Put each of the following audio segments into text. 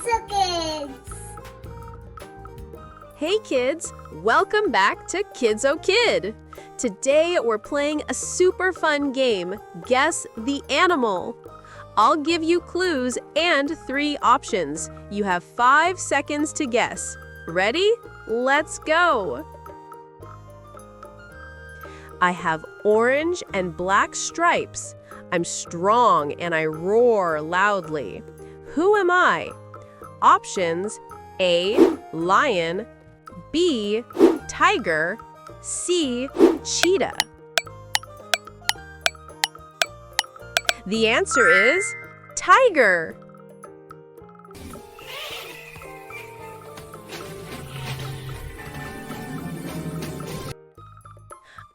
Kidzo Kids! Hey kids, welcome back to Kidzo Kid. Today we're playing a super fun game, Guess the Animal. I'll give you clues and 3 options. You have 5 seconds to guess. Ready? Let's go! I have orange and black stripes. I'm strong and I roar loudly. Who am I? Options: A. Lion, B. Tiger, C. Cheetah. The answer is tiger.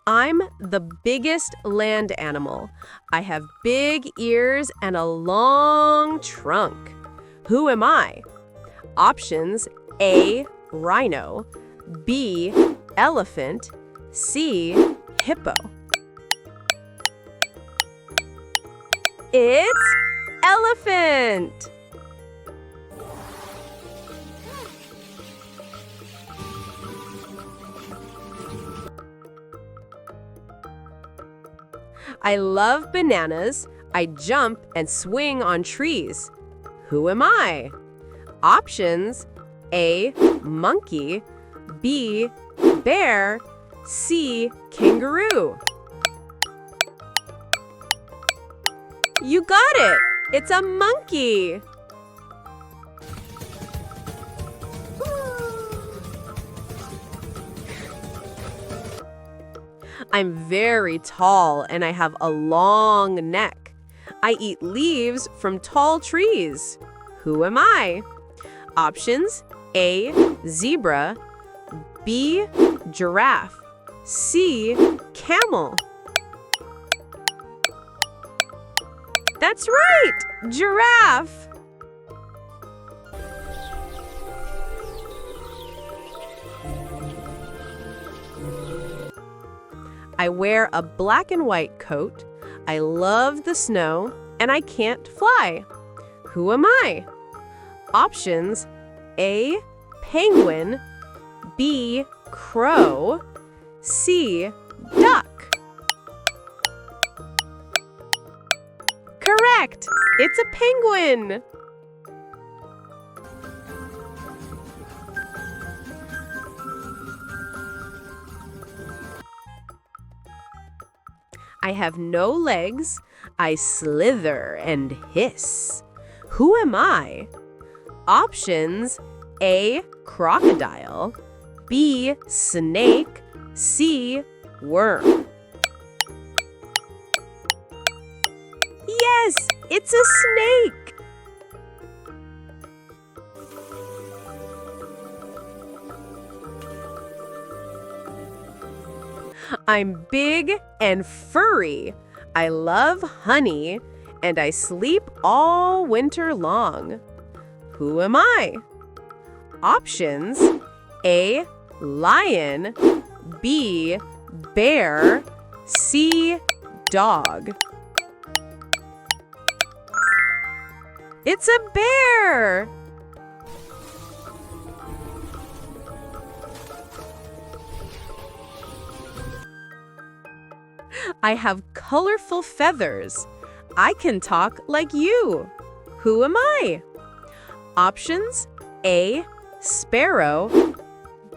I'm the biggest land animal. I have big ears and a long trunk. Who am I? Options: A. Rhino, B. Elephant, C. Hippo. It's elephant. I love bananas. I jump and swing on trees. Who am I? Options: A. Monkey, B. Bear, C. Kangaroo. You got it! It's a monkey! I'm very tall and I have a long neck. I eat leaves from tall trees. Who am I? Options: A. Zebra, B. Giraffe, C. Camel. That's right! Giraffe! I wear a black and white coat. I love the snow, and I can't fly. Who am I? Options: A. Penguin, B. Crow, C. Duck. Correct! It's a penguin! I have no legs. I slither and hiss. Who am I? Options: A. Crocodile, B. Snake, C. Worm. Yes, it's a snake! I'm big and furry. I love honey, and I sleep all winter long. Who am I? Options: A. Lion, B. Bear, C. Dog. It's a bear! I have colorful feathers. I can talk like you. Who am I? Options: A. Sparrow,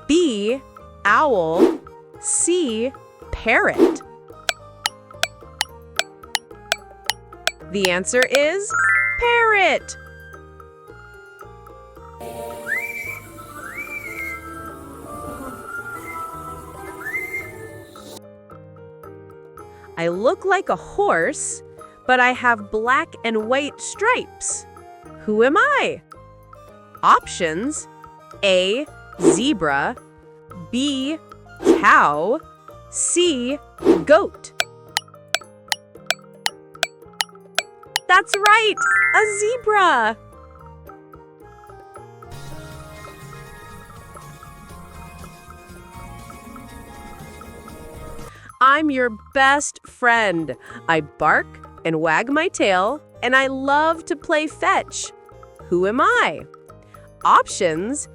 B. Owl, C. Parrot. The answer is parrot. I look like a horse, but I have black and white stripes. Who am I? Options: A. Zebra, B. Cow, C. Goat. That's right! A zebra! I'm your best friend. I bark and wag my tail, and I love to play fetch. Who am I? Options: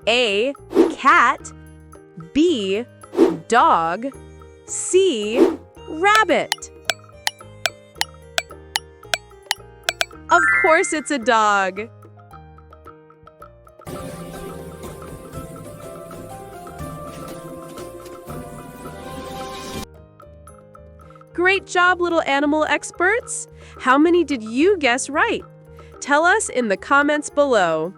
A, cat, B, dog, C, rabbit. Of course it's a dog. Great job, little animal experts! How many did you guess right? Tell us in the comments below.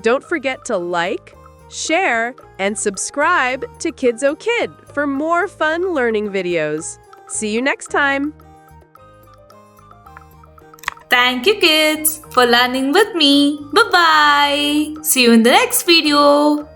Don't forget to like, share, and subscribe to Kidzo Kid for more fun learning videos. See you next time! Thank you kids for learning with me. Bye-bye. See you in the next video.